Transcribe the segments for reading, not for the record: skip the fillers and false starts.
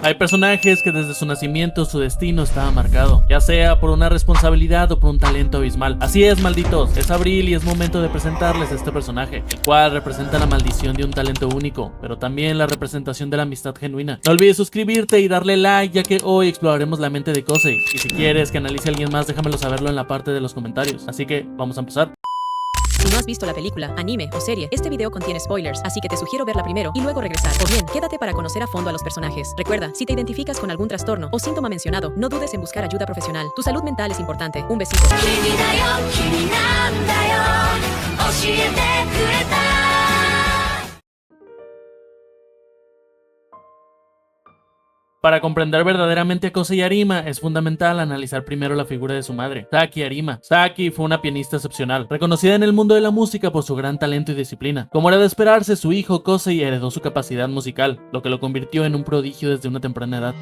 Hay personajes que desde su nacimiento su destino estaba marcado, ya sea por una responsabilidad o por un talento abismal. Así es, malditos, es abril y es momento de presentarles a este personaje, el cual representa la maldición de un talento único, pero también la representación de la amistad genuina. No olvides suscribirte y darle like, ya que hoy exploraremos la mente de Kosei, y si quieres que analice a alguien más, déjamelo saberlo en la parte de los comentarios. Así que vamos a empezar. Si no has visto la película, anime o serie, este video contiene spoilers, así que te sugiero verla primero y luego regresar. O bien, quédate para conocer a fondo a los personajes. Recuerda, si te identificas con algún trastorno o síntoma mencionado, no dudes en buscar ayuda profesional. Tu salud mental es importante. Un besito. Para comprender verdaderamente a Kosei Arima, es fundamental analizar primero la figura de su madre, Saki Arima. Saki fue una pianista excepcional, reconocida en el mundo de la música por su gran talento y disciplina. Como era de esperarse, su hijo Kosei heredó su capacidad musical, lo que lo convirtió en un prodigio desde una temprana edad.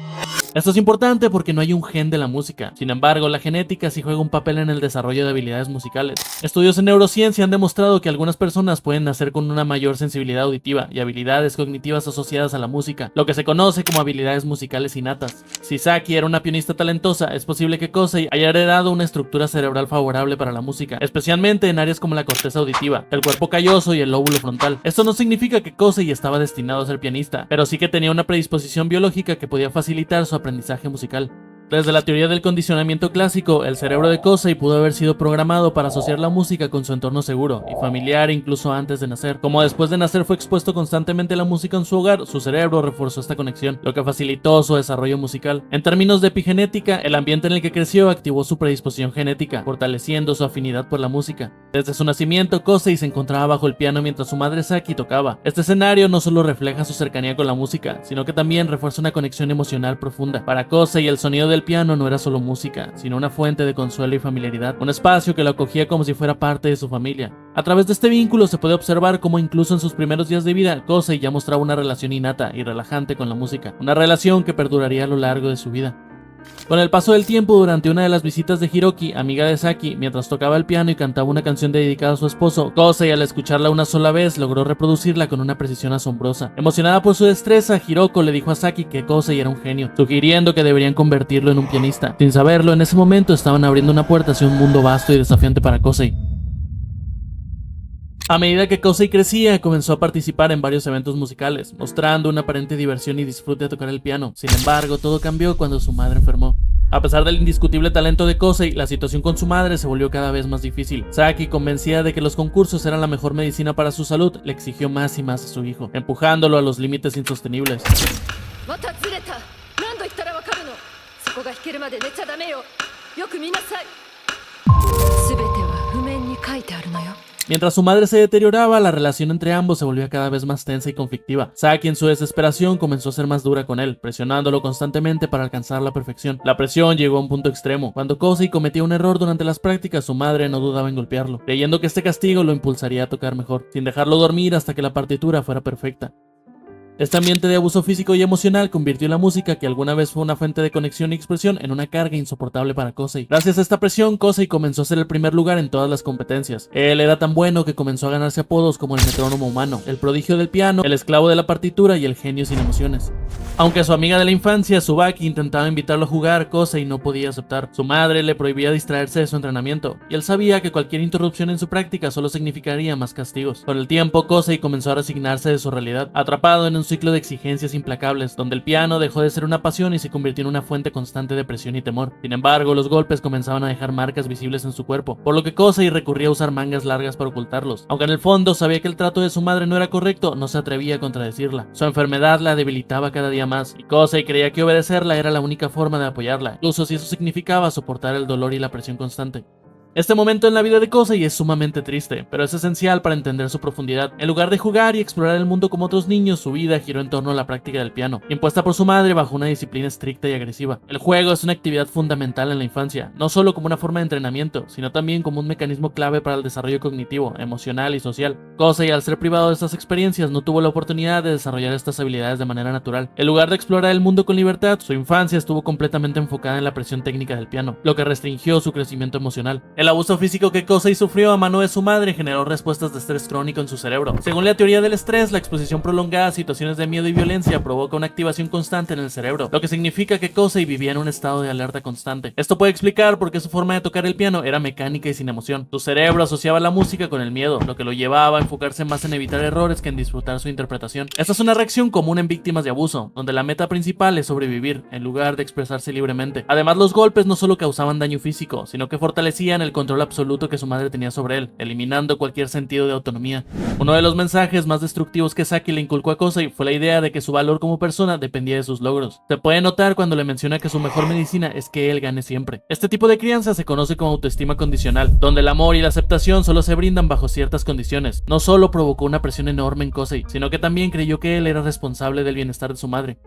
Esto es importante porque no hay un gen de la música. Sin embargo, la genética sí juega un papel en el desarrollo de habilidades musicales. Estudios en neurociencia han demostrado que algunas personas pueden nacer con una mayor sensibilidad auditiva y habilidades cognitivas asociadas a la música, lo que se conoce como habilidades musicales innatas. Si Saki era una pianista talentosa, es posible que Kosei haya heredado una estructura cerebral favorable para la música, especialmente en áreas como la corteza auditiva, el cuerpo calloso y el lóbulo frontal. Esto no significa que Kosei estaba destinado a ser pianista, pero sí que tenía una predisposición biológica que podía facilitar su aprendizaje musical. Desde la teoría del condicionamiento clásico, el cerebro de Kosei pudo haber sido programado para asociar la música con su entorno seguro y familiar incluso antes de nacer. Como después de nacer fue expuesto constantemente a la música en su hogar, su cerebro reforzó esta conexión, lo que facilitó su desarrollo musical. En términos de epigenética, el ambiente en el que creció activó su predisposición genética, fortaleciendo su afinidad por la música. Desde su nacimiento, Kosei se encontraba bajo el piano mientras su madre Saki tocaba. Este escenario no solo refleja su cercanía con la música, sino que también refuerza una conexión emocional profunda. Para Kosei, el sonido del piano no era solo música, sino una fuente de consuelo y familiaridad, un espacio que lo acogía como si fuera parte de su familia. A través de este vínculo se puede observar cómo incluso en sus primeros días de vida, Kosei ya mostraba una relación innata y relajante con la música, una relación que perduraría a lo largo de su vida. Con el paso del tiempo, durante una de las visitas de Hiroki, amiga de Saki, mientras tocaba el piano y cantaba una canción dedicada a su esposo, Kosei, al escucharla una sola vez, logró reproducirla con una precisión asombrosa. Emocionada por su destreza, Hiroko le dijo a Saki que Kosei era un genio, sugiriendo que deberían convertirlo en un pianista. Sin saberlo, en ese momento estaban abriendo una puerta hacia un mundo vasto y desafiante para Kosei. A medida que Kosei crecía, comenzó a participar en varios eventos musicales, mostrando una aparente diversión y disfrute a tocar el piano. Sin embargo, todo cambió cuando su madre enfermó. A pesar del indiscutible talento de Kosei, la situación con su madre se volvió cada vez más difícil. Saki, convencida de que los concursos eran la mejor medicina para su salud, le exigió más y más a su hijo, empujándolo a los límites insostenibles. Mientras su madre se deterioraba, la relación entre ambos se volvía cada vez más tensa y conflictiva. Saki, en su desesperación, comenzó a ser más dura con él, presionándolo constantemente para alcanzar la perfección. La presión llegó a un punto extremo. Cuando Kosei cometía un error durante las prácticas, su madre no dudaba en golpearlo, creyendo que este castigo lo impulsaría a tocar mejor, sin dejarlo dormir hasta que la partitura fuera perfecta. Este ambiente de abuso físico y emocional convirtió la música, que alguna vez fue una fuente de conexión y expresión, en una carga insoportable para Kosei. Gracias a esta presión, Kosei comenzó a ser el primer lugar en todas las competencias. Él era tan bueno que comenzó a ganarse apodos como el metrónomo humano, el prodigio del piano, el esclavo de la partitura y el genio sin emociones. Aunque su amiga de la infancia, Tsubaki, intentaba invitarlo a jugar, Kosei no podía aceptar. Su madre le prohibía distraerse de su entrenamiento, y él sabía que cualquier interrupción en su práctica solo significaría más castigos. Con el tiempo, Kosei comenzó a resignarse de su realidad, atrapado en un ciclo de exigencias implacables, donde el piano dejó de ser una pasión y se convirtió en una fuente constante de presión y temor. Sin embargo, los golpes comenzaban a dejar marcas visibles en su cuerpo, por lo que Kosei recurría a usar mangas largas para ocultarlos. Aunque en el fondo sabía que el trato de su madre no era correcto, no se atrevía a contradecirla. Su enfermedad la debilitaba cada día más, y Kosei creía que obedecerla era la única forma de apoyarla, incluso si eso significaba soportar el dolor y la presión constante. Este momento en la vida de Kosei es sumamente triste, pero es esencial para entender su profundidad. En lugar de jugar y explorar el mundo como otros niños, su vida giró en torno a la práctica del piano, impuesta por su madre bajo una disciplina estricta y agresiva. El juego es una actividad fundamental en la infancia, no solo como una forma de entrenamiento, sino también como un mecanismo clave para el desarrollo cognitivo, emocional y social. Kosei, al ser privado de estas experiencias, no tuvo la oportunidad de desarrollar estas habilidades de manera natural. En lugar de explorar el mundo con libertad, su infancia estuvo completamente enfocada en la presión técnica del piano, lo que restringió su crecimiento emocional. El abuso físico que Kosei sufrió a mano de su madre generó respuestas de estrés crónico en su cerebro. Según la teoría del estrés, la exposición prolongada a situaciones de miedo y violencia provoca una activación constante en el cerebro, lo que significa que Kosei vivía en un estado de alerta constante. Esto puede explicar por qué su forma de tocar el piano era mecánica y sin emoción. Su cerebro asociaba la música con el miedo, lo que lo llevaba a enfocarse más en evitar errores que en disfrutar su interpretación. Esta es una reacción común en víctimas de abuso, donde la meta principal es sobrevivir, en lugar de expresarse libremente. Además, los golpes no solo causaban daño físico, sino que fortalecían el control absoluto que su madre tenía sobre él, eliminando cualquier sentido de autonomía. Uno de los mensajes más destructivos que Saki le inculcó a Kosei fue la idea de que su valor como persona dependía de sus logros. Se puede notar cuando le menciona que su mejor medicina es que él gane siempre. Este tipo de crianza se conoce como autoestima condicional, donde el amor y la aceptación solo se brindan bajo ciertas condiciones. No solo provocó una presión enorme en Kosei, sino que también creyó que él era responsable del bienestar de su madre.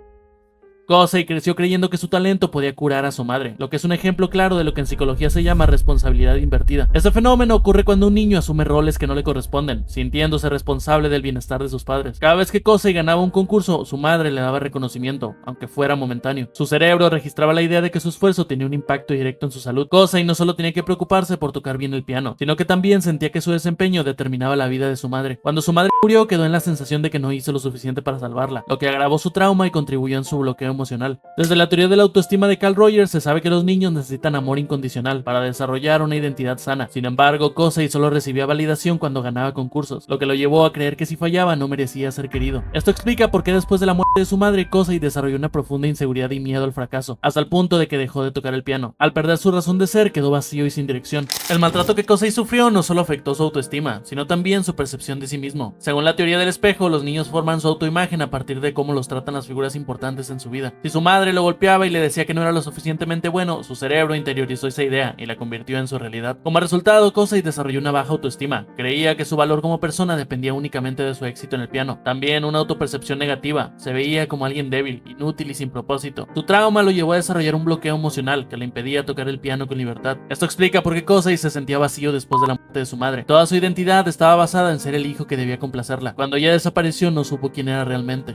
Kosei creció creyendo que su talento podía curar a su madre, lo que es un ejemplo claro de lo que en psicología se llama responsabilidad invertida. Este fenómeno ocurre cuando un niño asume roles que no le corresponden, sintiéndose responsable del bienestar de sus padres. Cada vez que Kosei ganaba un concurso, su madre le daba reconocimiento, aunque fuera momentáneo. Su cerebro registraba la idea de que su esfuerzo tenía un impacto directo en su salud. Kosei no solo tenía que preocuparse por tocar bien el piano, sino que también sentía que su desempeño determinaba la vida de su madre. Cuando su madre murió, quedó en la sensación de que no hizo lo suficiente para salvarla, lo que agravó su trauma y contribuyó en su bloqueo emocional. Desde la teoría de la autoestima de Carl Rogers se sabe que los niños necesitan amor incondicional para desarrollar una identidad sana. Sin embargo, Kosei solo recibía validación cuando ganaba concursos, lo que lo llevó a creer que si fallaba no merecía ser querido. Esto explica por qué después de la muerte de su madre, Kosei desarrolló una profunda inseguridad y miedo al fracaso, hasta el punto de que dejó de tocar el piano. Al perder su razón de ser, quedó vacío y sin dirección. El maltrato que Kosei sufrió no solo afectó su autoestima, sino también su percepción de sí mismo. Según la teoría del espejo, los niños forman su autoimagen a partir de cómo los tratan las figuras importantes en su vida. Si su madre lo golpeaba y le decía que no era lo suficientemente bueno, su cerebro interiorizó esa idea y la convirtió en su realidad. Como resultado, Kosei desarrolló una baja autoestima. Creía que su valor como persona dependía únicamente de su éxito en el piano. También una autopercepción negativa. Se veía como alguien débil, inútil y sin propósito. Su trauma lo llevó a desarrollar un bloqueo emocional que le impedía tocar el piano con libertad. Esto explica por qué Kosei se sentía vacío después de la muerte de su madre. Toda su identidad estaba basada en ser el hijo que debía complacerla. Cuando ella desapareció, no supo quién era realmente.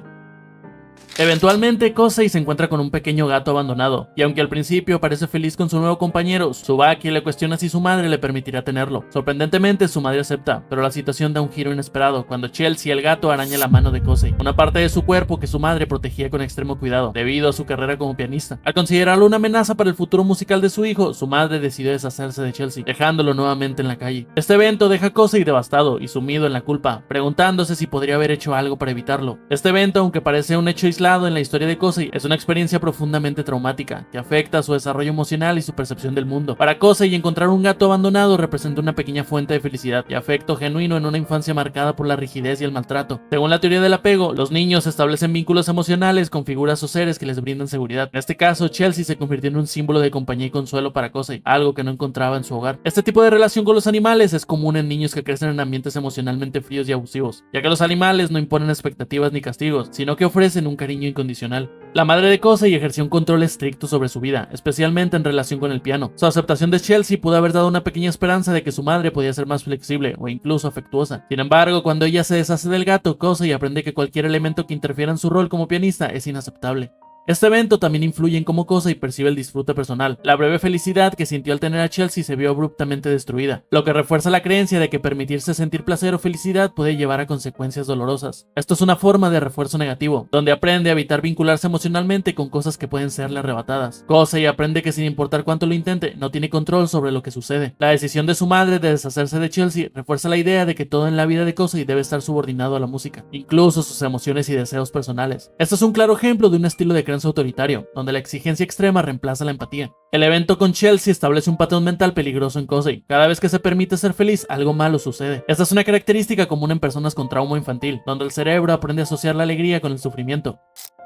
Eventualmente, Kosei se encuentra con un pequeño gato abandonado, y aunque al principio parece feliz con su nuevo compañero, Tsubaki le cuestiona si su madre le permitirá tenerlo. Sorprendentemente, su madre acepta, pero la situación da un giro inesperado cuando Chelsea, el gato, araña la mano de Kosei, una parte de su cuerpo que su madre protegía con extremo cuidado, debido a su carrera como pianista. Al considerarlo una amenaza para el futuro musical de su hijo, su madre decidió deshacerse de Chelsea, dejándolo nuevamente en la calle. Este evento deja a Kosei devastado y sumido en la culpa, preguntándose si podría haber hecho algo para evitarlo. Este evento, aunque parece un hecho aislado en la historia de Kosei, es una experiencia profundamente traumática que afecta a su desarrollo emocional y su percepción del mundo. Para Kosei, encontrar un gato abandonado representa una pequeña fuente de felicidad y afecto genuino en una infancia marcada por la rigidez y el maltrato. Según la teoría del apego, los niños establecen vínculos emocionales con figuras o seres que les brindan seguridad. En este caso, Chelsea se convirtió en un símbolo de compañía y consuelo para Kosei, algo que no encontraba en su hogar. Este tipo de relación con los animales es común en niños que crecen en ambientes emocionalmente fríos y abusivos, ya que los animales no imponen expectativas ni castigos, sino que ofrecen un cariño incondicional. La madre de Kosei ejerció un control estricto sobre su vida, especialmente en relación con el piano. Su aceptación de Chelsea pudo haber dado una pequeña esperanza de que su madre podía ser más flexible o incluso afectuosa. Sin embargo, cuando ella se deshace del gato, Kosei aprende que cualquier elemento que interfiera en su rol como pianista es inaceptable. Este evento también influye en cómo Kosei percibe el disfrute personal. La breve felicidad que sintió al tener a Chelsea se vio abruptamente destruida, lo que refuerza la creencia de que permitirse sentir placer o felicidad puede llevar a consecuencias dolorosas. Esto es una forma de refuerzo negativo, donde aprende a evitar vincularse emocionalmente con cosas que pueden serle arrebatadas. Kosei aprende que sin importar cuánto lo intente, no tiene control sobre lo que sucede. La decisión de su madre de deshacerse de Chelsea refuerza la idea de que todo en la vida de Kosei debe estar subordinado a la música, incluso sus emociones y deseos personales. Esto es un claro ejemplo de un estilo de crianza autoritario, donde la exigencia extrema reemplaza la empatía. El evento con Chelsea establece un patrón mental peligroso en Kosei. Cada vez que se permite ser feliz, algo malo sucede. Esta es una característica común en personas con trauma infantil, donde el cerebro aprende a asociar la alegría con el sufrimiento.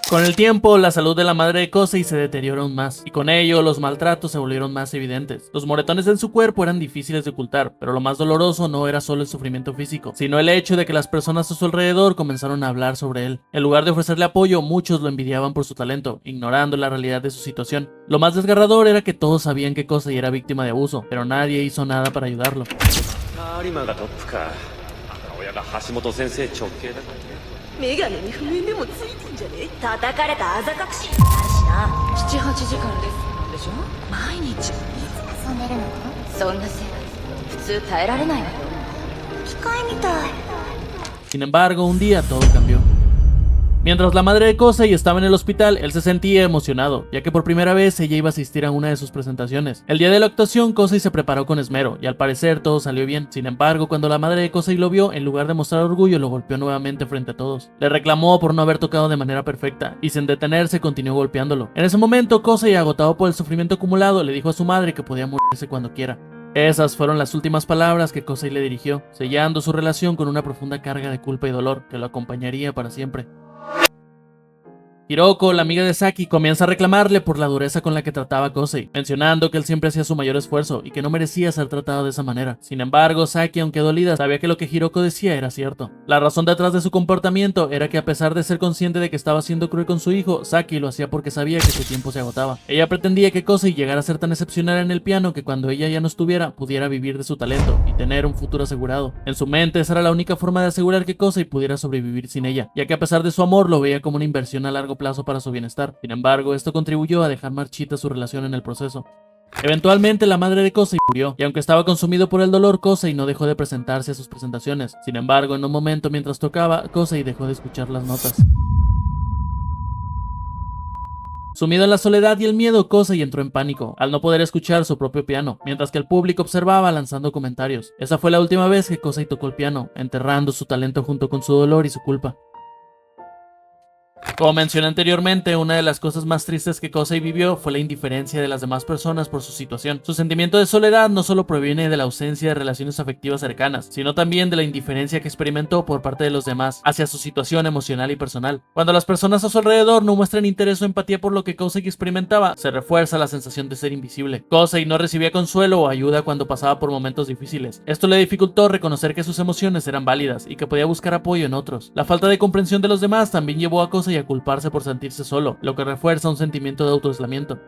Con el tiempo, la salud de la madre de Kosei se deterioró aún más, y con ello los maltratos se volvieron más evidentes. Los moretones en su cuerpo eran difíciles de ocultar, pero lo más doloroso no era solo el sufrimiento físico, sino el hecho de que las personas a su alrededor comenzaron a hablar sobre él. En lugar de ofrecerle apoyo, muchos lo envidiaban por su talento, ignorando la realidad de su situación. Lo más desgarrador era que todos sabían que Kosei era víctima de abuso, pero nadie hizo nada para ayudarlo. メガネに譜面でもついてんじゃねえ。叩かれたあざ隠しになるしな。7、8時間レッスンなんでしょ。毎日。いつ遊んでるの？そんな生活普通耐えられないわよ。機械みたい。 Sin embargo, un día todo cambió. Mientras la madre de Kosei estaba en el hospital, él se sentía emocionado, ya que por primera vez ella iba a asistir a una de sus presentaciones. El día de la actuación, Kosei se preparó con esmero, y al parecer todo salió bien. Sin embargo, cuando la madre de Kosei lo vio, en lugar de mostrar orgullo, lo golpeó nuevamente frente a todos. Le reclamó por no haber tocado de manera perfecta, y sin detenerse continuó golpeándolo. En ese momento, Kosei, agotado por el sufrimiento acumulado, le dijo a su madre que podía morirse cuando quiera. Esas fueron las últimas palabras que Kosei le dirigió, sellando su relación con una profunda carga de culpa y dolor que lo acompañaría para siempre. Hiroko, la amiga de Saki, comienza a reclamarle por la dureza con la que trataba a Kosei, mencionando que él siempre hacía su mayor esfuerzo y que no merecía ser tratado de esa manera. Sin embargo, Saki, aunque dolida, sabía que lo que Hiroko decía era cierto. La razón detrás de su comportamiento era que, a pesar de ser consciente de que estaba siendo cruel con su hijo, Saki lo hacía porque sabía que su tiempo se agotaba. Ella pretendía que Kosei llegara a ser tan excepcional en el piano que cuando ella ya no estuviera, pudiera vivir de su talento y tener un futuro asegurado. En su mente, esa era la única forma de asegurar que Kosei pudiera sobrevivir sin ella, ya que a pesar de su amor lo veía como una inversión a largo plazo para su bienestar. Sin embargo, esto contribuyó a dejar marchita su relación en el proceso. Eventualmente, la madre de Kosei murió, y aunque estaba consumido por el dolor, Kosei no dejó de presentarse a sus presentaciones. Sin embargo, en un momento mientras tocaba, Kosei dejó de escuchar las notas. Sumido en la soledad y el miedo, Kosei entró en pánico, al no poder escuchar su propio piano, mientras que el público observaba lanzando comentarios. Esa fue la última vez que Kosei tocó el piano, enterrando su talento junto con su dolor y su culpa. Como mencioné anteriormente, una de las cosas más tristes que Kosei vivió fue la indiferencia de las demás personas por su situación. Su sentimiento de soledad no solo proviene de la ausencia de relaciones afectivas cercanas, sino también de la indiferencia que experimentó por parte de los demás hacia su situación emocional y personal. Cuando las personas a su alrededor no muestran interés o empatía por lo que Kosei experimentaba, se refuerza la sensación de ser invisible. Kosei no recibía consuelo o ayuda cuando pasaba por momentos difíciles. Esto le dificultó reconocer que sus emociones eran válidas y que podía buscar apoyo en otros. La falta de comprensión de los demás también llevó a Kosei a culparse por sentirse solo, lo que refuerza un sentimiento de autoaislamiento.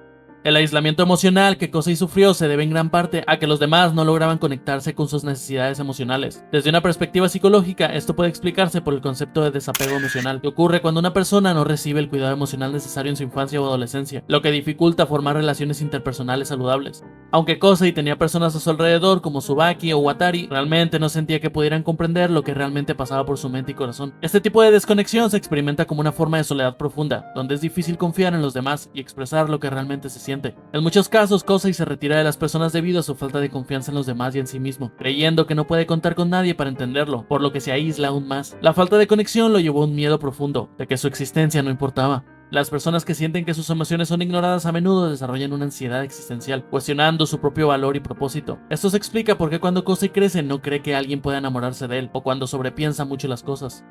El aislamiento emocional que Kosei sufrió se debe en gran parte a que los demás no lograban conectarse con sus necesidades emocionales. Desde una perspectiva psicológica, esto puede explicarse por el concepto de desapego emocional, que ocurre cuando una persona no recibe el cuidado emocional necesario en su infancia o adolescencia, lo que dificulta formar relaciones interpersonales saludables. Aunque Kosei tenía personas a su alrededor como Tsubaki o Watari, realmente no sentía que pudieran comprender lo que realmente pasaba por su mente y corazón. Este tipo de desconexión se experimenta como una forma de soledad profunda, donde es difícil confiar en los demás y expresar lo que realmente se siente. En muchos casos, Kosei se retira de las personas debido a su falta de confianza en los demás y en sí mismo, creyendo que no puede contar con nadie para entenderlo, por lo que se aísla aún más. La falta de conexión lo llevó a un miedo profundo, de que su existencia no importaba. Las personas que sienten que sus emociones son ignoradas a menudo desarrollan una ansiedad existencial, cuestionando su propio valor y propósito. Esto se explica por qué cuando Kosei crece no cree que alguien pueda enamorarse de él, o cuando sobrepiensa mucho las cosas.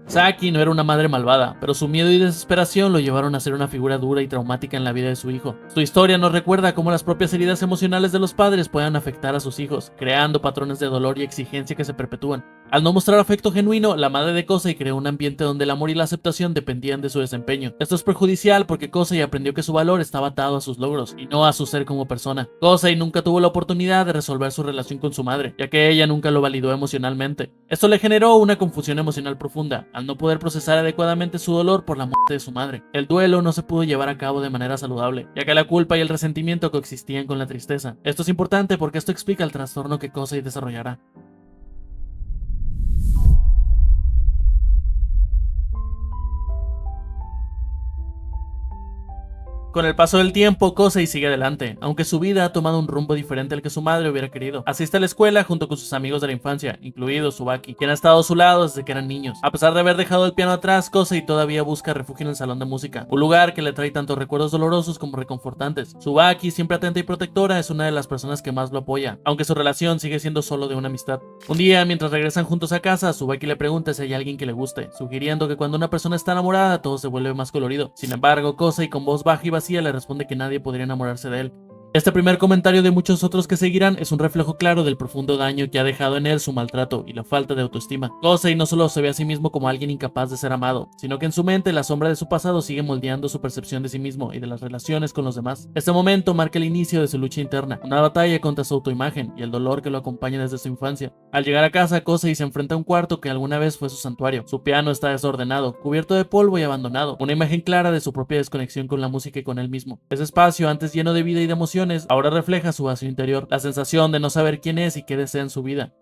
Saki no era una madre malvada, pero su miedo y desesperación lo llevaron a ser una figura dura y traumática en la vida de su hijo. Su historia nos recuerda cómo las propias heridas emocionales de los padres pueden afectar a sus hijos, creando patrones de dolor y exigencia que se perpetúan. Al no mostrar afecto genuino, la madre de Kosei creó un ambiente donde el amor y la aceptación dependían de su desempeño. Esto es perjudicial porque Kosei aprendió que su valor estaba atado a sus logros y no a su ser como persona. Kosei nunca tuvo la oportunidad de resolver su relación con su madre, ya que ella nunca lo validó emocionalmente. Esto le generó una confusión emocional profunda, al no poder procesar adecuadamente su dolor por la muerte de su madre. El duelo no se pudo llevar a cabo de manera saludable, ya que la culpa y el resentimiento coexistían con la tristeza. Esto es importante porque esto explica el trastorno que Kosei desarrollará. Con el paso del tiempo, Kosei sigue adelante, aunque su vida ha tomado un rumbo diferente al que su madre hubiera querido. Asiste a la escuela junto con sus amigos de la infancia, incluido Tsubaki, quien ha estado a su lado desde que eran niños. A pesar de haber dejado el piano atrás, Kosei todavía busca refugio en el salón de música, un lugar que le trae tanto recuerdos dolorosos como reconfortantes. Tsubaki, siempre atenta y protectora, es una de las personas que más lo apoya, aunque su relación sigue siendo solo de una amistad. Un día, mientras regresan juntos a casa, Tsubaki le pregunta si hay alguien que le guste, sugiriendo que cuando una persona está enamorada todo se vuelve más colorido. Sin embargo, Kosei, con voz baja y vacía, le responde que nadie podría enamorarse de él. Este primer comentario de muchos otros que seguirán es un reflejo claro del profundo daño que ha dejado en él su maltrato y la falta de autoestima. Kosei no solo se ve a sí mismo como alguien incapaz de ser amado, sino que en su mente la sombra de su pasado sigue moldeando su percepción de sí mismo y de las relaciones con los demás. Este momento marca el inicio de su lucha interna, una batalla contra su autoimagen y el dolor que lo acompaña desde su infancia. Al llegar a casa, Kosei se enfrenta a un cuarto que alguna vez fue su santuario. Su piano está desordenado, cubierto de polvo y abandonado, una imagen clara de su propia desconexión con la música y con él mismo. Ese espacio, antes lleno de vida y de emoción, emociones ahora refleja su vacío interior, la sensación de no saber quién es y qué desea en su vida.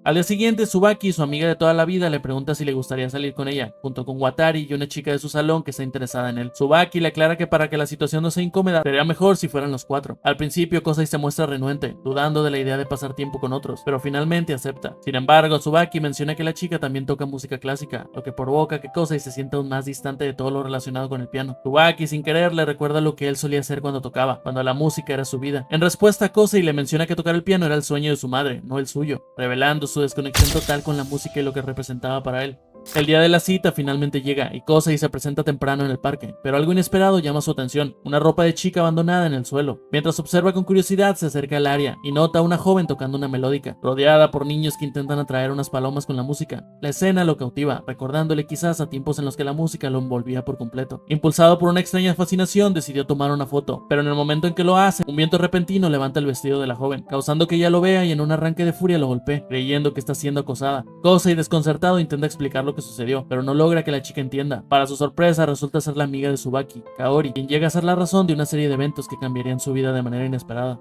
Al día siguiente, Tsubaki, su amiga de toda la vida, le pregunta si le gustaría salir con ella, junto con Watari y una chica de su salón que está interesada en él. Tsubaki le aclara que para que la situación no sea incómoda, sería mejor si fueran los cuatro. Al principio, Kosei se muestra renuente, dudando de la idea de pasar tiempo con otros, pero finalmente acepta. Sin embargo, Tsubaki menciona que la chica también toca música clásica, lo que provoca que Kosei se sienta aún más distante de todo lo relacionado con el piano. Tsubaki, sin querer, le recuerda lo que él solía hacer cuando tocaba, cuando la música era su vida. En respuesta, Kosei le menciona que tocar el piano era el sueño de su madre, no el suyo, revelando su desconexión total con la música y lo que representaba para él. El día de la cita finalmente llega y Kosei se presenta temprano en el parque, pero algo inesperado llama su atención, una ropa de chica abandonada en el suelo. Mientras observa con curiosidad, se acerca al área y nota a una joven tocando una melódica, rodeada por niños que intentan atraer unas palomas con la música. La escena lo cautiva, recordándole quizás a tiempos en los que la música lo envolvía por completo. Impulsado por una extraña fascinación, decidió tomar una foto, pero en el momento en que lo hace, un viento repentino levanta el vestido de la joven, causando que ella lo vea y en un arranque de furia lo golpee, creyendo que está siendo acosada. Kosei, desconcertado, intenta explicarlo que sucedió, pero no logra que la chica entienda. Para su sorpresa, resulta ser la amiga de Tsubaki, Kaori, quien llega a ser la razón de una serie de eventos que cambiarían su vida de manera inesperada.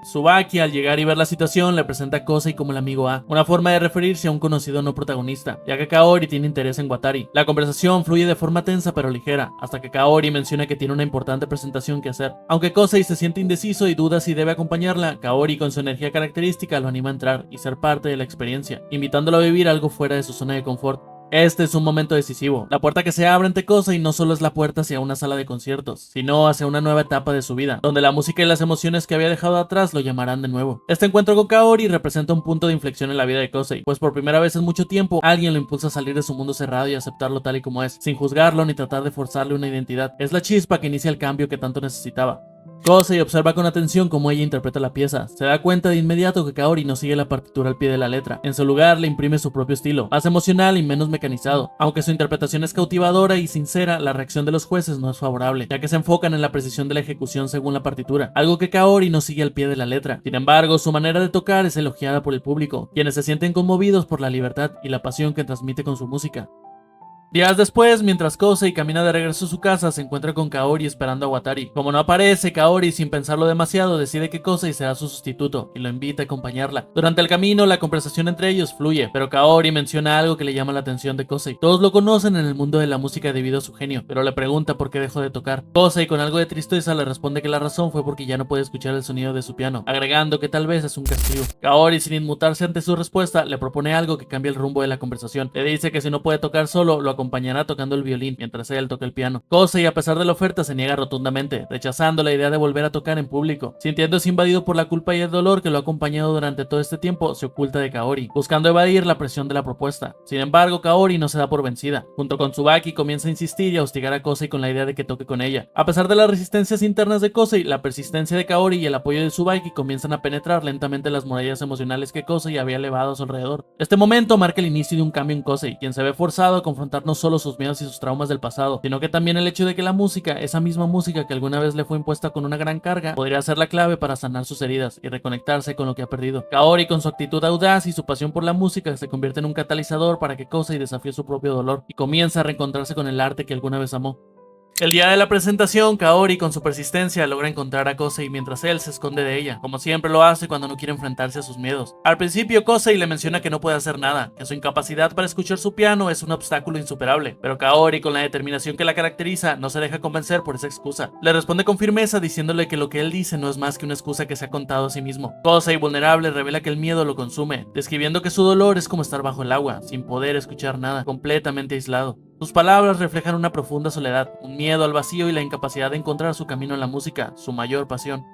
Tsubaki, al llegar y ver la situación, le presenta a Kosei como el amigo A, una forma de referirse a un conocido no protagonista, ya que Kaori tiene interés en Watari. La conversación fluye de forma tensa pero ligera, hasta que Kaori menciona que tiene una importante presentación que hacer. Aunque Kosei se siente indeciso y duda si debe acompañarla, Kaori, con su energía característica, lo anima a entrar y ser parte de la experiencia, invitándolo a vivir algo fuera de su zona de confort. Este es un momento decisivo. La puerta que se abre ante Kosei no solo es la puerta hacia una sala de conciertos, sino hacia una nueva etapa de su vida, donde la música y las emociones que había dejado atrás lo llamarán de nuevo. Este encuentro con Kaori representa un punto de inflexión en la vida de Kosei, pues por primera vez en mucho tiempo, alguien lo impulsa a salir de su mundo cerrado y aceptarlo tal y como es, sin juzgarlo ni tratar de forzarle una identidad. Es la chispa que inicia el cambio que tanto necesitaba. Kosei observa con atención cómo ella interpreta la pieza. Se da cuenta de inmediato que Kaori no sigue la partitura al pie de la letra. En su lugar, le imprime su propio estilo, más emocional y menos mecanizado. Aunque su interpretación es cautivadora y sincera, la reacción de los jueces no es favorable, ya que se enfocan en la precisión de la ejecución según la partitura, algo que Kaori no sigue al pie de la letra. Sin embargo, su manera de tocar es elogiada por el público, quienes se sienten conmovidos por la libertad y la pasión que transmite con su música. Días después, mientras Kosei camina de regreso a su casa, se encuentra con Kaori esperando a Watari. Como no aparece, Kaori, sin pensarlo demasiado, decide que Kosei será su sustituto y lo invita a acompañarla. Durante el camino, la conversación entre ellos fluye, pero Kaori menciona algo que le llama la atención de Kosei. Todos lo conocen en el mundo de la música debido a su genio, pero le pregunta por qué dejó de tocar. Kosei, con algo de tristeza, le responde que la razón fue porque ya no puede escuchar el sonido de su piano, agregando que tal vez es un castigo. Kaori, sin inmutarse ante su respuesta, le propone algo que cambia el rumbo de la conversación. Le dice que si no puede tocar solo, lo acompañará tocando el violín mientras él toca el piano. Kosei, a pesar de la oferta, se niega rotundamente, rechazando la idea de volver a tocar en público. Sintiéndose invadido por la culpa y el dolor que lo ha acompañado durante todo este tiempo, se oculta de Kaori, buscando evadir la presión de la propuesta. Sin embargo, Kaori no se da por vencida. Junto con Tsubaki, comienza a insistir y a hostigar a Kosei con la idea de que toque con ella. A pesar de las resistencias internas de Kosei, la persistencia de Kaori y el apoyo de Tsubaki comienzan a penetrar lentamente las murallas emocionales que Kosei había elevado a su alrededor. Este momento marca el inicio de un cambio en Kosei, quien se ve forzado a confrontar no solo sus miedos y sus traumas del pasado, sino que también el hecho de que la música, esa misma música que alguna vez le fue impuesta con una gran carga, podría ser la clave para sanar sus heridas y reconectarse con lo que ha perdido. Kaori, con su actitud audaz y su pasión por la música, se convierte en un catalizador para que Kosei desafíe su propio dolor y comienza a reencontrarse con el arte que alguna vez amó. El día de la presentación, Kaori, con su persistencia, logra encontrar a Kosei mientras él se esconde de ella, como siempre lo hace cuando no quiere enfrentarse a sus miedos. Al principio, Kosei le menciona que no puede hacer nada, que su incapacidad para escuchar su piano es un obstáculo insuperable, pero Kaori, con la determinación que la caracteriza, no se deja convencer por esa excusa. Le responde con firmeza diciéndole que lo que él dice no es más que una excusa que se ha contado a sí mismo. Kosei, vulnerable, revela que el miedo lo consume, describiendo que su dolor es como estar bajo el agua, sin poder escuchar nada, completamente aislado. Sus palabras reflejan una profunda soledad, un miedo al vacío y la incapacidad de encontrar su camino en la música, su mayor pasión.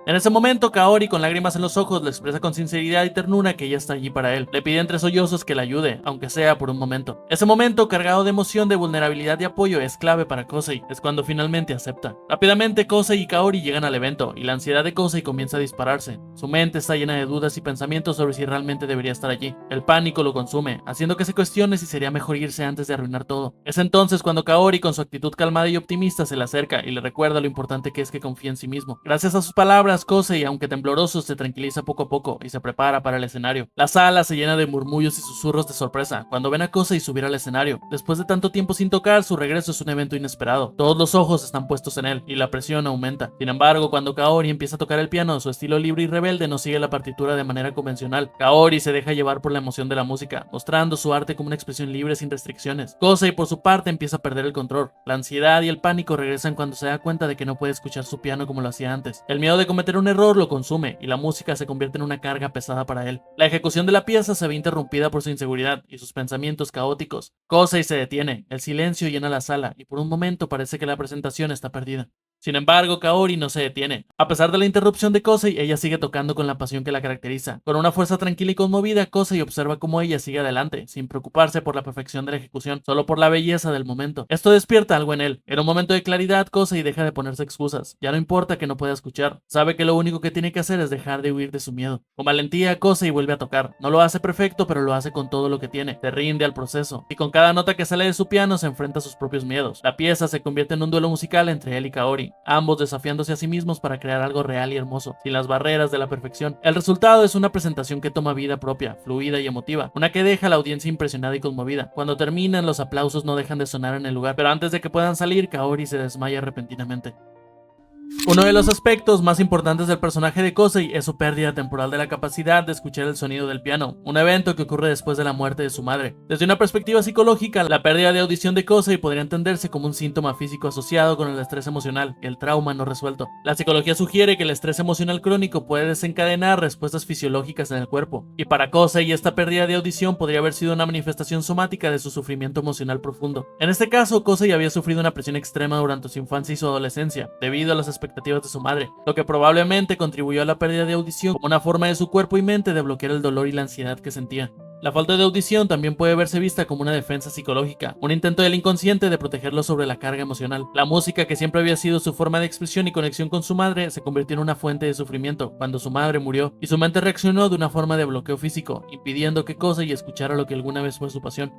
En ese momento, Kaori, con lágrimas en los ojos, le expresa con sinceridad y ternura que ella está allí para él. Le pide entre sollozos que la ayude, aunque sea por un momento. Ese momento, cargado de emoción, de vulnerabilidad y apoyo, es clave para Kosei. Es cuando finalmente acepta. Rápidamente, Kosei y Kaori llegan al evento, y la ansiedad de Kosei comienza a dispararse. Su mente está llena de dudas y pensamientos sobre si realmente debería estar allí. El pánico lo consume, haciendo que se cuestione si sería mejor irse antes de arruinar todo. Es entonces cuando Kaori, con su actitud calmada y optimista, se le acerca y le recuerda lo importante que es que confíe en sí mismo. Gracias a sus palabras, palabras, Kosei, aunque tembloroso, se tranquiliza poco a poco y se prepara para el escenario. La sala se llena de murmullos y susurros de sorpresa cuando ven a Kosei subir al escenario. Después de tanto tiempo sin tocar, su regreso es un evento inesperado. Todos los ojos están puestos en él y la presión aumenta. Sin embargo, cuando Kaori empieza a tocar el piano, su estilo libre y rebelde no sigue la partitura de manera convencional. Kaori se deja llevar por la emoción de la música, mostrando su arte como una expresión libre sin restricciones. Kosei, por su parte, empieza a perder el control. La ansiedad y el pánico regresan cuando se da cuenta de que no puede escuchar su piano como lo hacía antes. El miedo de cometer un error lo consume y la música se convierte en una carga pesada para él. La ejecución de la pieza se ve interrumpida por su inseguridad y sus pensamientos caóticos. Kosei se detiene, el silencio llena la sala y por un momento parece que la presentación está perdida. Sin embargo, Kaori no se detiene. A pesar de la interrupción de Kosei, ella sigue tocando con la pasión que la caracteriza. Con una fuerza tranquila y conmovida, Kosei observa cómo ella sigue adelante, sin preocuparse por la perfección de la ejecución, solo por la belleza del momento. Esto despierta algo en él. En un momento de claridad, Kosei deja de ponerse excusas. Ya no importa que no pueda escuchar. Sabe que lo único que tiene que hacer es dejar de huir de su miedo. Con valentía, Kosei vuelve a tocar. No lo hace perfecto, pero lo hace con todo lo que tiene. Se rinde al proceso. Y con cada nota que sale de su piano, se enfrenta a sus propios miedos. La pieza se convierte en un duelo musical entre él y Kaori, ambos desafiándose a sí mismos para crear algo real y hermoso, sin las barreras de la perfección. El resultado es una presentación que toma vida propia, fluida y emotiva, una que deja a la audiencia impresionada y conmovida. Cuando terminan, los aplausos no dejan de sonar en el lugar, pero antes de que puedan salir, Kaori se desmaya repentinamente. Uno de los aspectos más importantes del personaje de Kosei es su pérdida temporal de la capacidad de escuchar el sonido del piano, un evento que ocurre después de la muerte de su madre. Desde una perspectiva psicológica, la pérdida de audición de Kosei podría entenderse como un síntoma físico asociado con el estrés emocional y el trauma no resuelto. La psicología sugiere que el estrés emocional crónico puede desencadenar respuestas fisiológicas en el cuerpo, y para Kosei esta pérdida de audición podría haber sido una manifestación somática de su sufrimiento emocional profundo. En este caso, Kosei había sufrido una presión extrema durante su infancia y su adolescencia, debido a las expectativas de su madre, lo que probablemente contribuyó a la pérdida de audición como una forma de su cuerpo y mente de bloquear el dolor y la ansiedad que sentía. La falta de audición también puede verse vista como una defensa psicológica, un intento del inconsciente de protegerlo sobre la carga emocional. La música, que siempre había sido su forma de expresión y conexión con su madre, se convirtió en una fuente de sufrimiento cuando su madre murió, y su mente reaccionó de una forma de bloqueo físico, impidiendo que Kosei escuchara lo que alguna vez fue su pasión.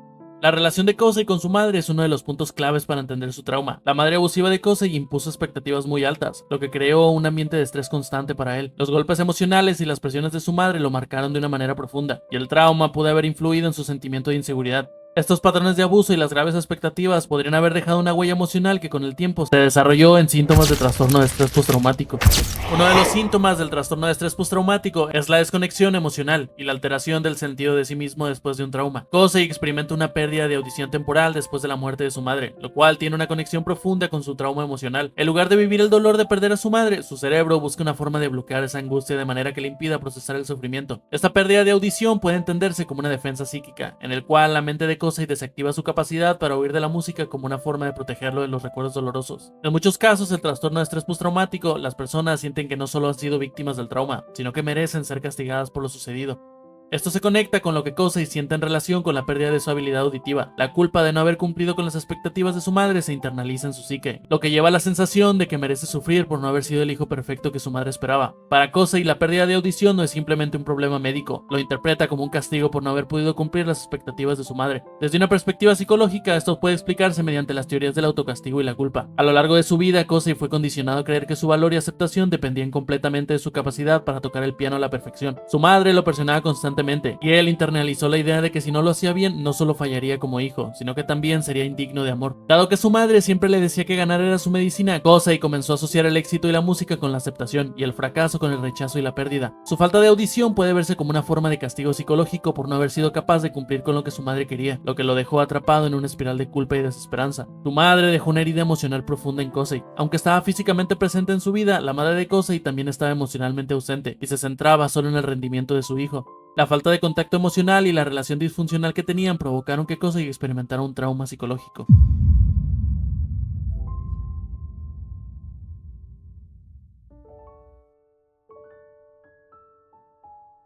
La relación de Kosei con su madre es uno de los puntos claves para entender su trauma. La madre abusiva de Kosei impuso expectativas muy altas, lo que creó un ambiente de estrés constante para él. Los golpes emocionales y las presiones de su madre lo marcaron de una manera profunda, y el trauma pudo haber influido en su sentimiento de inseguridad. Estos patrones de abuso y las graves expectativas podrían haber dejado una huella emocional que con el tiempo se desarrolló en síntomas de trastorno de estrés postraumático. Uno de los síntomas del trastorno de estrés postraumático es la desconexión emocional y la alteración del sentido de sí mismo después de un trauma. Kosei experimenta una pérdida de audición temporal después de la muerte de su madre, lo cual tiene una conexión profunda con su trauma emocional. En lugar de vivir el dolor de perder a su madre, su cerebro busca una forma de bloquear esa angustia de manera que le impida procesar el sufrimiento. Esta pérdida de audición puede entenderse como una defensa psíquica, en el cual la mente de Kosei desactiva su capacidad para huir de la música como una forma de protegerlo de los recuerdos dolorosos. En muchos casos, el trastorno de estrés postraumático, las personas sienten que no solo han sido víctimas del trauma, sino que merecen ser castigadas por lo sucedido. Esto se conecta con lo que Kosei siente en relación con la pérdida de su habilidad auditiva. La culpa de no haber cumplido con las expectativas de su madre se internaliza en su psique, lo que lleva a la sensación de que merece sufrir por no haber sido el hijo perfecto que su madre esperaba. Para Kosei, la pérdida de audición no es simplemente un problema médico, lo interpreta como un castigo por no haber podido cumplir las expectativas de su madre. Desde una perspectiva psicológica, esto puede explicarse mediante las teorías del autocastigo y la culpa. A lo largo de su vida, Kosei fue condicionado a creer que su valor y aceptación dependían completamente de su capacidad para tocar el piano a la perfección. Su madre lo presionaba constantemente, y él internalizó la idea de que si no lo hacía bien, no solo fallaría como hijo, sino que también sería indigno de amor. Dado que su madre siempre le decía que ganar era su medicina, Kosei comenzó a asociar el éxito y la música con la aceptación, y el fracaso con el rechazo y la pérdida. Su falta de audición puede verse como una forma de castigo psicológico por no haber sido capaz de cumplir con lo que su madre quería, lo que lo dejó atrapado en una espiral de culpa y desesperanza. Su madre dejó una herida emocional profunda en Kosei. Aunque estaba físicamente presente en su vida, la madre de Kosei también estaba emocionalmente ausente, y se centraba solo en el rendimiento de su hijo. La falta de contacto emocional y la relación disfuncional que tenían provocaron que Kosei experimentara un trauma psicológico.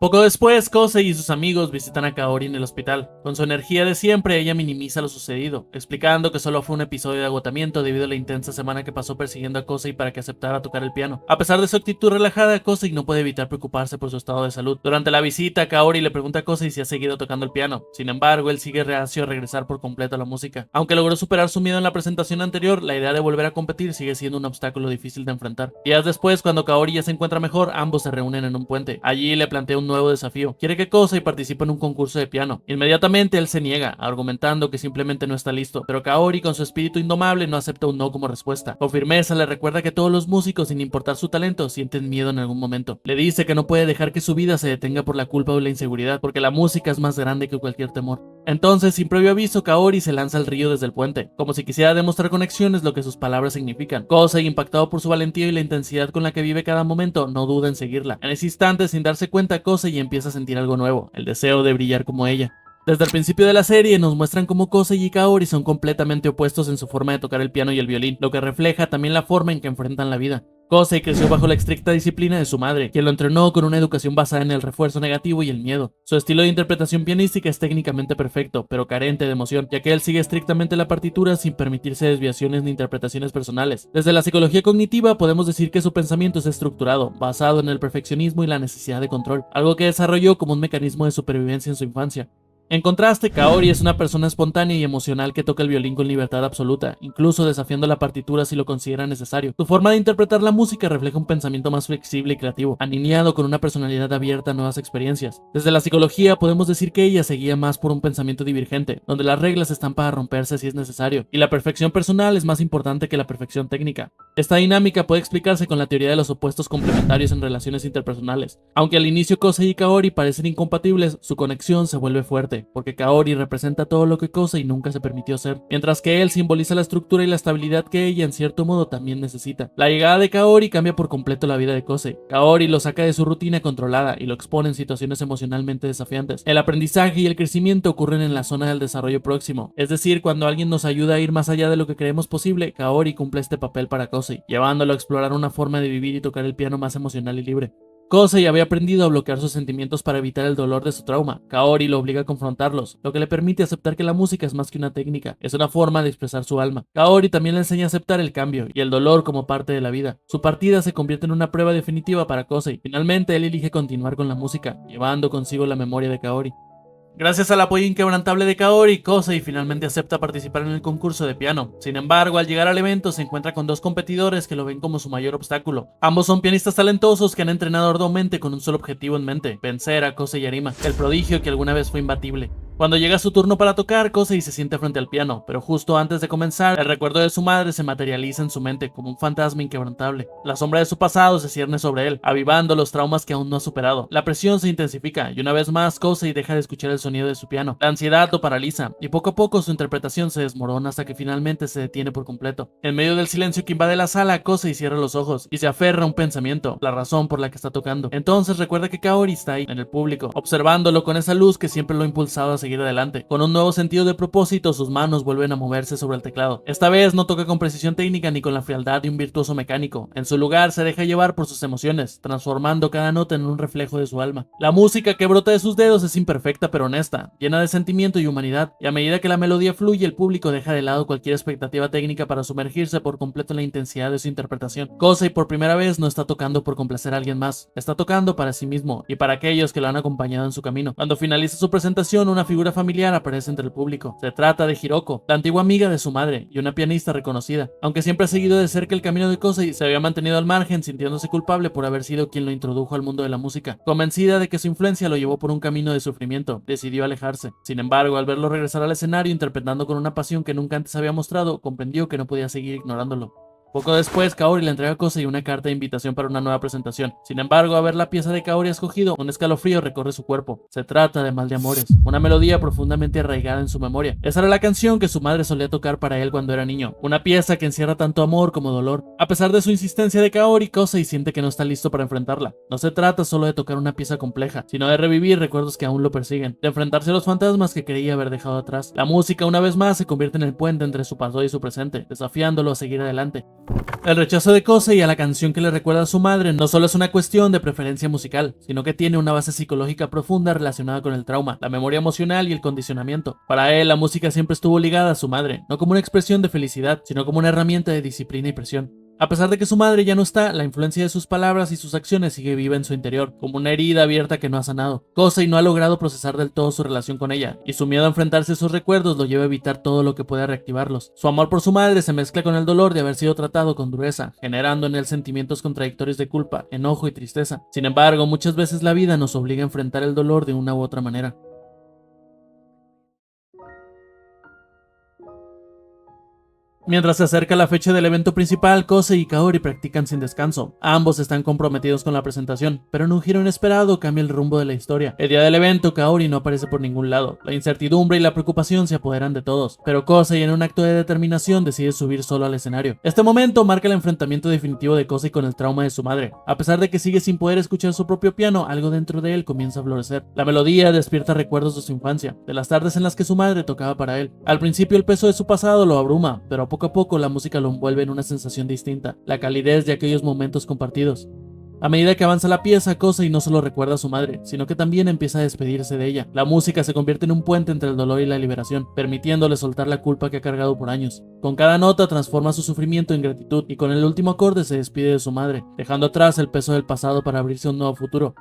Poco después, Kosei y sus amigos visitan a Kaori en el hospital. Con su energía de siempre, ella minimiza lo sucedido, explicando que solo fue un episodio de agotamiento debido a la intensa semana que pasó persiguiendo a Kosei para que aceptara tocar el piano. A pesar de su actitud relajada, Kosei no puede evitar preocuparse por su estado de salud. Durante la visita, Kaori le pregunta a Kosei si ha seguido tocando el piano. Sin embargo, él sigue reacio a regresar por completo a la música. Aunque logró superar su miedo en la presentación anterior, la idea de volver a competir sigue siendo un obstáculo difícil de enfrentar. Días después, cuando Kaori ya se encuentra mejor, ambos se reúnen en un puente. Allí le plantea un nuevo desafío. Quiere que Kosei participe en un concurso de piano. Inmediatamente él se niega, argumentando que simplemente no está listo, pero Kaori, con su espíritu indomable, no acepta un no como respuesta. Con firmeza le recuerda que todos los músicos, sin importar su talento, sienten miedo en algún momento. Le dice que no puede dejar que su vida se detenga por la culpa o la inseguridad, porque la música es más grande que cualquier temor. Entonces, sin previo aviso, Kaori se lanza al río desde el puente, como si quisiera demostrar con acciones lo que sus palabras significan. Kosei, impactado por su valentía y la intensidad con la que vive cada momento, no duda en seguirla. En ese instante, sin darse cuenta, Kosei empieza a sentir algo nuevo, el deseo de brillar como ella. Desde el principio de la serie nos muestran cómo Kosei y Kaori son completamente opuestos en su forma de tocar el piano y el violín, lo que refleja también la forma en que enfrentan la vida. Kosei creció bajo la estricta disciplina de su madre, quien lo entrenó con una educación basada en el refuerzo negativo y el miedo. Su estilo de interpretación pianística es técnicamente perfecto, pero carente de emoción, ya que él sigue estrictamente la partitura sin permitirse desviaciones ni interpretaciones personales. Desde la psicología cognitiva podemos decir que su pensamiento es estructurado, basado en el perfeccionismo y la necesidad de control, algo que desarrolló como un mecanismo de supervivencia en su infancia. En contraste, Kaori es una persona espontánea y emocional que toca el violín con libertad absoluta, incluso desafiando la partitura si lo considera necesario. Su forma de interpretar la música refleja un pensamiento más flexible y creativo, alineado con una personalidad abierta a nuevas experiencias. Desde la psicología podemos decir que ella se guía más por un pensamiento divergente, donde las reglas están para romperse si es necesario, y la perfección personal es más importante que la perfección técnica. Esta dinámica puede explicarse con la teoría de los opuestos complementarios en relaciones interpersonales. Aunque al inicio Kosei y Kaori parecen incompatibles, su conexión se vuelve fuerte, porque Kaori representa todo lo que Kosei nunca se permitió ser, mientras que él simboliza la estructura y la estabilidad que ella en cierto modo también necesita. La llegada de Kaori cambia por completo la vida de Kosei. Kaori lo saca de su rutina controlada y lo expone en situaciones emocionalmente desafiantes. El aprendizaje y el crecimiento ocurren en la zona del desarrollo próximo, es decir, cuando alguien nos ayuda a ir más allá de lo que creemos posible, Kaori cumple este papel para Kosei, llevándolo a explorar una forma de vivir y tocar el piano más emocional y libre. Kosei había aprendido a bloquear sus sentimientos para evitar el dolor de su trauma. Kaori lo obliga a confrontarlos, lo que le permite aceptar que la música es más que una técnica, es una forma de expresar su alma. Kaori también le enseña a aceptar el cambio y el dolor como parte de la vida. Su partida se convierte en una prueba definitiva para Kosei. Finalmente, él elige continuar con la música, llevando consigo la memoria de Kaori. Gracias al apoyo inquebrantable de Kaori, Kosei finalmente acepta participar en el concurso de piano. Sin embargo, al llegar al evento se encuentra con dos competidores que lo ven como su mayor obstáculo. Ambos son pianistas talentosos que han entrenado arduamente con un solo objetivo en mente: vencer a Kosei Arima, el prodigio que alguna vez fue imbatible. Cuando llega su turno para tocar, Kosei se siente frente al piano, pero justo antes de comenzar, el recuerdo de su madre se materializa en su mente como un fantasma inquebrantable. La sombra de su pasado se cierne sobre él, avivando los traumas que aún no ha superado. La presión se intensifica, y una vez más, Kosei deja de escuchar el sonido de su piano. La ansiedad lo paraliza, y poco a poco su interpretación se desmorona hasta que finalmente se detiene por completo. En medio del silencio que invade la sala, Kosei cierra los ojos, y se aferra a un pensamiento, la razón por la que está tocando. Entonces recuerda que Kaori está ahí, en el público, observándolo con esa luz que siempre lo ha impulsado a seguir adelante. Con un nuevo sentido de propósito, sus manos vuelven a moverse sobre el teclado. Esta vez no toca con precisión técnica ni con la frialdad de un virtuoso mecánico. En su lugar se deja llevar por sus emociones, transformando cada nota en un reflejo de su alma. La música que brota de sus dedos es imperfecta pero honesta, llena de sentimiento y humanidad, y a medida que la melodía fluye, el público deja de lado cualquier expectativa técnica para sumergirse por completo en la intensidad de su interpretación. Kosei por primera vez no está tocando por complacer a alguien más, está tocando para sí mismo y para aquellos que lo han acompañado en su camino. Cuando finaliza su presentación, una figura familiar aparece entre el público. Se trata de Hiroko, la antigua amiga de su madre y una pianista reconocida. Aunque siempre ha seguido de cerca el camino de Kosei, se había mantenido al margen, sintiéndose culpable por haber sido quien lo introdujo al mundo de la música. Convencida de que su influencia lo llevó por un camino de sufrimiento, decidió alejarse. Sin embargo, al verlo regresar al escenario interpretando con una pasión que nunca antes había mostrado, comprendió que no podía seguir ignorándolo. Poco después, Kaori le entrega a Kosei una carta de invitación para una nueva presentación. Sin embargo, al ver la pieza de Kaori escogido, un escalofrío recorre su cuerpo. Se trata de Mal de Amores, una melodía profundamente arraigada en su memoria. Esa era la canción que su madre solía tocar para él cuando era niño, una pieza que encierra tanto amor como dolor. A pesar de su insistencia de Kaori, Kosei siente que no está listo para enfrentarla. No se trata solo de tocar una pieza compleja, sino de revivir recuerdos que aún lo persiguen, de enfrentarse a los fantasmas que creía haber dejado atrás. La música una vez más se convierte en el puente entre su pasado y su presente, desafiándolo a seguir adelante. El rechazo de Kosei a la canción que le recuerda a su madre no solo es una cuestión de preferencia musical, sino que tiene una base psicológica profunda relacionada con el trauma, la memoria emocional y el condicionamiento. Para él, la música siempre estuvo ligada a su madre, no como una expresión de felicidad, sino como una herramienta de disciplina y presión. A pesar de que su madre ya no está, la influencia de sus palabras y sus acciones sigue viva en su interior, como una herida abierta que no ha sanado. Kosei no ha logrado procesar del todo su relación con ella, y su miedo a enfrentarse a esos recuerdos lo lleva a evitar todo lo que pueda reactivarlos. Su amor por su madre se mezcla con el dolor de haber sido tratado con dureza, generando en él sentimientos contradictorios de culpa, enojo y tristeza. Sin embargo, muchas veces la vida nos obliga a enfrentar el dolor de una u otra manera. Mientras se acerca la fecha del evento principal, Kosei y Kaori practican sin descanso. Ambos están comprometidos con la presentación, pero en un giro inesperado cambia el rumbo de la historia. El día del evento, Kaori no aparece por ningún lado. La incertidumbre y la preocupación se apoderan de todos, pero Kosei, en un acto de determinación, decide subir solo al escenario. Este momento marca el enfrentamiento definitivo de Kosei con el trauma de su madre. A pesar de que sigue sin poder escuchar su propio piano, algo dentro de él comienza a florecer. La melodía despierta recuerdos de su infancia, de las tardes en las que su madre tocaba para él. Al principio el peso de su pasado lo abruma, pero poco a poco la música lo envuelve en una sensación distinta, la calidez de aquellos momentos compartidos. A medida que avanza la pieza, Kosei no solo recuerda a su madre, sino que también empieza a despedirse de ella. La música se convierte en un puente entre el dolor y la liberación, permitiéndole soltar la culpa que ha cargado por años. Con cada nota transforma su sufrimiento en gratitud, y con el último acorde se despide de su madre, dejando atrás el peso del pasado para abrirse a un nuevo futuro.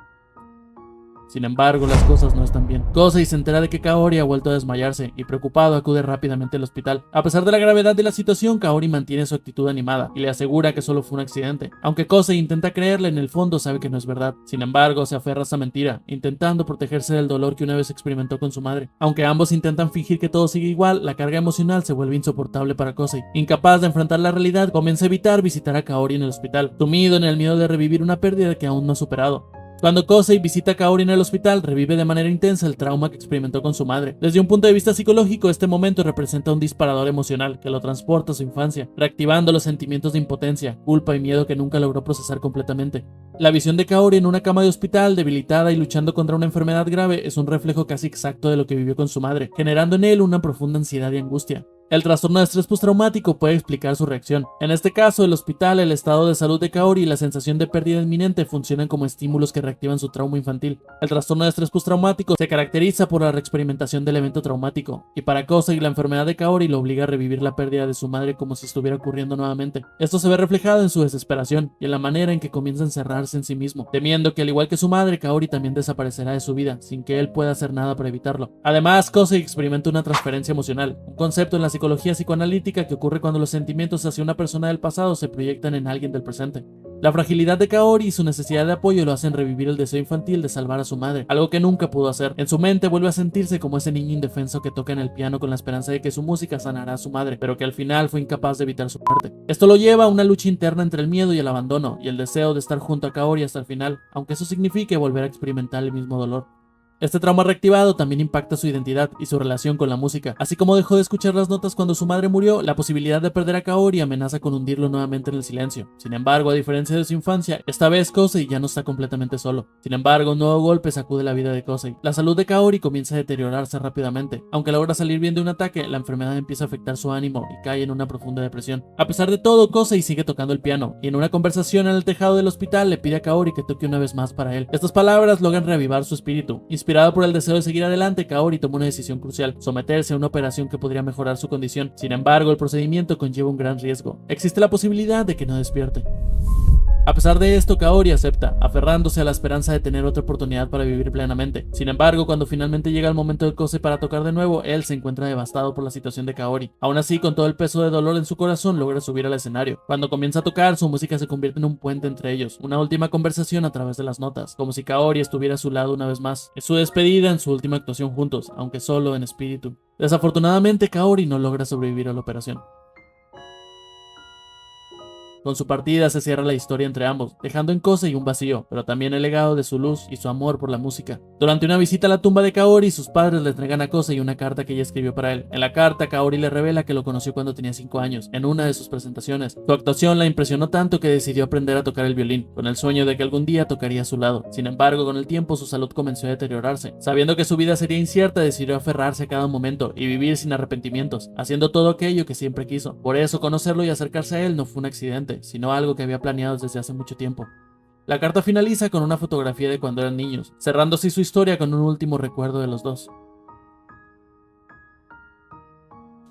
Sin embargo, las cosas no están bien. Kosei se entera de que Kaori ha vuelto a desmayarse y preocupado acude rápidamente al hospital. A pesar de la gravedad de la situación, Kaori mantiene su actitud animada y le asegura que solo fue un accidente. Aunque Kosei intenta creerle, en el fondo sabe que no es verdad. Sin embargo, se aferra a esa mentira, intentando protegerse del dolor que una vez experimentó con su madre. Aunque ambos intentan fingir que todo sigue igual, la carga emocional se vuelve insoportable para Kosei. Incapaz de enfrentar la realidad, comienza a evitar visitar a Kaori en el hospital, sumido en el miedo de revivir una pérdida que aún no ha superado. Cuando Kosei visita a Kaori en el hospital, revive de manera intensa el trauma que experimentó con su madre. Desde un punto de vista psicológico, este momento representa un disparador emocional que lo transporta a su infancia, reactivando los sentimientos de impotencia, culpa y miedo que nunca logró procesar completamente. La visión de Kaori en una cama de hospital, debilitada y luchando contra una enfermedad grave, es un reflejo casi exacto de lo que vivió con su madre, generando en él una profunda ansiedad y angustia. El trastorno de estrés postraumático puede explicar su reacción. En este caso, el hospital, el estado de salud de Kaori y la sensación de pérdida inminente funcionan como estímulos que reactivan su trauma infantil. El trastorno de estrés postraumático se caracteriza por la reexperimentación del evento traumático, y para Kosei la enfermedad de Kaori lo obliga a revivir la pérdida de su madre como si estuviera ocurriendo nuevamente. Esto se ve reflejado en su desesperación y en la manera en que comienza a encerrarse en sí mismo, temiendo que al igual que su madre, Kaori también desaparecerá de su vida, sin que él pueda hacer nada para evitarlo. Además, Kosei experimenta una transferencia emocional, un concepto en la psicología psicoanalítica que ocurre cuando los sentimientos hacia una persona del pasado se proyectan en alguien del presente. La fragilidad de Kaori y su necesidad de apoyo lo hacen revivir el deseo infantil de salvar a su madre, algo que nunca pudo hacer. En su mente vuelve a sentirse como ese niño indefenso que toca en el piano con la esperanza de que su música sanará a su madre, pero que al final fue incapaz de evitar su muerte. Esto lo lleva a una lucha interna entre el miedo y el abandono, y el deseo de estar junto a Kaori hasta el final, aunque eso signifique volver a experimentar el mismo dolor. Este trauma reactivado también impacta su identidad y su relación con la música. Así como dejó de escuchar las notas cuando su madre murió, la posibilidad de perder a Kaori amenaza con hundirlo nuevamente en el silencio. Sin embargo, a diferencia de su infancia, esta vez Kosei ya no está completamente solo. Sin embargo, un nuevo golpe sacude la vida de Kosei. La salud de Kaori comienza a deteriorarse rápidamente. Aunque logra salir bien de un ataque, la enfermedad empieza a afectar su ánimo y cae en una profunda depresión. A pesar de todo, Kosei sigue tocando el piano, y en una conversación en el tejado del hospital le pide a Kaori que toque una vez más para él. Estas palabras logran reavivar su espíritu. Inspirado por el deseo de seguir adelante, Kaori tomó una decisión crucial: someterse a una operación que podría mejorar su condición. Sin embargo, el procedimiento conlleva un gran riesgo. Existe la posibilidad de que no despierte. A pesar de esto, Kaori acepta, aferrándose a la esperanza de tener otra oportunidad para vivir plenamente. Sin embargo, cuando finalmente llega el momento de Kosei para tocar de nuevo, él se encuentra devastado por la situación de Kaori. Aún así, con todo el peso de dolor en su corazón, logra subir al escenario. Cuando comienza a tocar, su música se convierte en un puente entre ellos, una última conversación a través de las notas, como si Kaori estuviera a su lado una vez más. Es su despedida en su última actuación juntos, aunque solo en espíritu. Desafortunadamente, Kaori no logra sobrevivir a la operación. Con su partida se cierra la historia entre ambos, dejando en Kosei un vacío, pero también el legado de su luz y su amor por la música. Durante una visita a la tumba de Kaori, sus padres le entregan a Kosei una carta que ella escribió para él. En la carta, Kaori le revela que lo conoció cuando tenía 5 años, en una de sus presentaciones. Su actuación la impresionó tanto que decidió aprender a tocar el violín, con el sueño de que algún día tocaría a su lado. Sin embargo, con el tiempo su salud comenzó a deteriorarse. Sabiendo que su vida sería incierta, decidió aferrarse a cada momento y vivir sin arrepentimientos, haciendo todo aquello que siempre quiso. Por eso, conocerlo y acercarse a él no fue un accidente, sino algo que había planeado desde hace mucho tiempo. La carta finaliza con una fotografía de cuando eran niños, cerrando así su historia con un último recuerdo de los dos.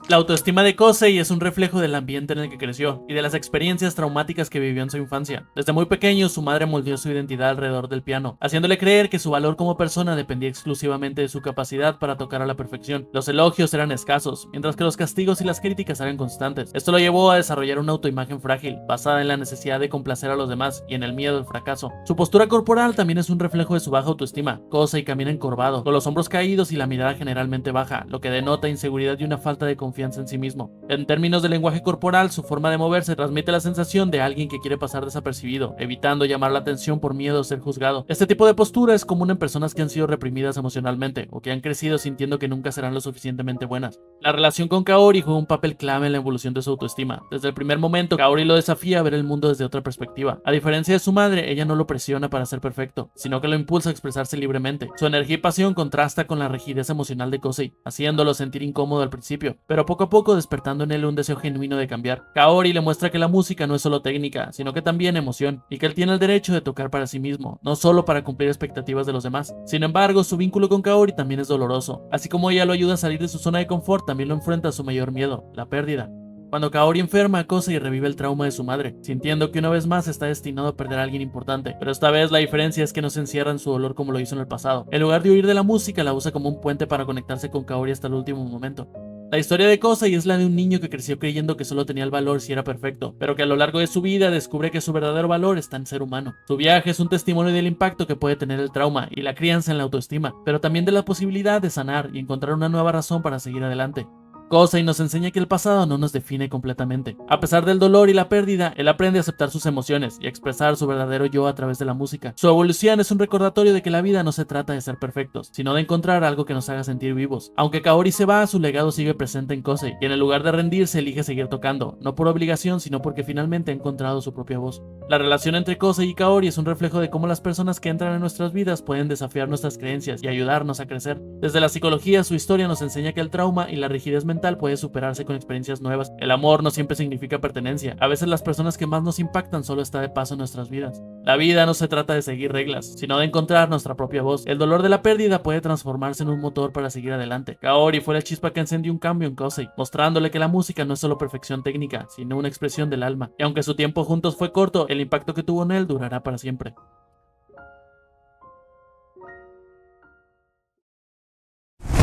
La autoestima de Kosei es un reflejo del ambiente en el que creció y de las experiencias traumáticas que vivió en su infancia. Desde muy pequeño, su madre moldeó su identidad alrededor del piano, haciéndole creer que su valor como persona dependía exclusivamente de su capacidad para tocar a la perfección. Los elogios eran escasos, mientras que los castigos y las críticas eran constantes. Esto lo llevó a desarrollar una autoimagen frágil, basada en la necesidad de complacer a los demás y en el miedo al fracaso. Su postura corporal también es un reflejo de su baja autoestima. Kosei camina encorvado, con los hombros caídos y la mirada generalmente baja, lo que denota inseguridad y una falta de confianza en sí mismo. En términos de lenguaje corporal, su forma de moverse transmite la sensación de alguien que quiere pasar desapercibido, evitando llamar la atención por miedo a ser juzgado. Este tipo de postura es común en personas que han sido reprimidas emocionalmente o que han crecido sintiendo que nunca serán lo suficientemente buenas. La relación con Kaori juega un papel clave en la evolución de su autoestima. Desde el primer momento, Kaori lo desafía a ver el mundo desde otra perspectiva. A diferencia de su madre, ella no lo presiona para ser perfecto, sino que lo impulsa a expresarse libremente. Su energía y pasión contrasta con la rigidez emocional de Kosei, haciéndolo sentir incómodo al principio, pero poco a poco despertando en él un deseo genuino de cambiar. Kaori le muestra que la música no es solo técnica, sino que también emoción, y que él tiene el derecho de tocar para sí mismo, no solo para cumplir expectativas de los demás. Sin embargo, su vínculo con Kaori también es doloroso. Así como ella lo ayuda a salir de su zona de confort, también lo enfrenta a su mayor miedo, la pérdida. Cuando Kaori enferma, Kosei revive el trauma de su madre, sintiendo que una vez más está destinado a perder a alguien importante, pero esta vez la diferencia es que no se encierra en su dolor como lo hizo en el pasado. En lugar de huir de la música, la usa como un puente para conectarse con Kaori hasta el último momento. La historia de Kosei es la de un niño que creció creyendo que solo tenía el valor si era perfecto, pero que a lo largo de su vida descubre que su verdadero valor está en ser humano. Su viaje es un testimonio del impacto que puede tener el trauma y la crianza en la autoestima, pero también de la posibilidad de sanar y encontrar una nueva razón para seguir adelante. Kosei nos enseña que el pasado no nos define completamente. A pesar del dolor y la pérdida, él aprende a aceptar sus emociones y a expresar su verdadero yo a través de la música. Su evolución es un recordatorio de que la vida no se trata de ser perfectos, sino de encontrar algo que nos haga sentir vivos. Aunque Kaori se va, su legado sigue presente en Kosei, y en el lugar de rendirse elige seguir tocando, no por obligación, sino porque finalmente ha encontrado su propia voz. La relación entre Kosei y Kaori es un reflejo de cómo las personas que entran en nuestras vidas pueden desafiar nuestras creencias y ayudarnos a crecer. Desde la psicología, su historia nos enseña que el trauma y la rigidez mental puede superarse con experiencias nuevas. El amor no siempre significa pertenencia. A veces las personas que más nos impactan solo está de paso en nuestras vidas. La vida no se trata de seguir reglas, sino de encontrar nuestra propia voz. El dolor de la pérdida puede transformarse en un motor para seguir adelante. Kaori fue la chispa que encendió un cambio en Kosei, mostrándole que la música no es solo perfección técnica, sino una expresión del alma. Y aunque su tiempo juntos fue corto, el impacto que tuvo en él durará para siempre.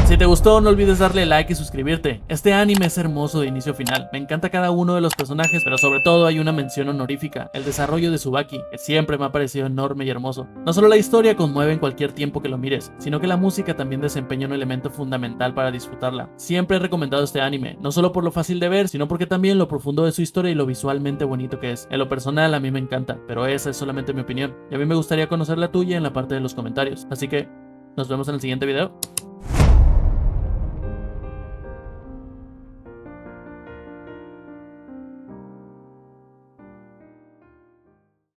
Si te gustó, no olvides darle like y suscribirte. Este anime es hermoso de inicio a final. Me encanta cada uno de los personajes, pero sobre todo hay una mención honorífica, el desarrollo de Tsubaki, que siempre me ha parecido enorme y hermoso. No solo la historia conmueve en cualquier tiempo que lo mires, sino que la música también desempeña un elemento fundamental para disfrutarla. Siempre he recomendado este anime, no solo por lo fácil de ver, sino porque también lo profundo de su historia y lo visualmente bonito que es. En lo personal a mí me encanta, pero esa es solamente mi opinión, y a mí me gustaría conocer la tuya en la parte de los comentarios. Así que nos vemos en el siguiente video.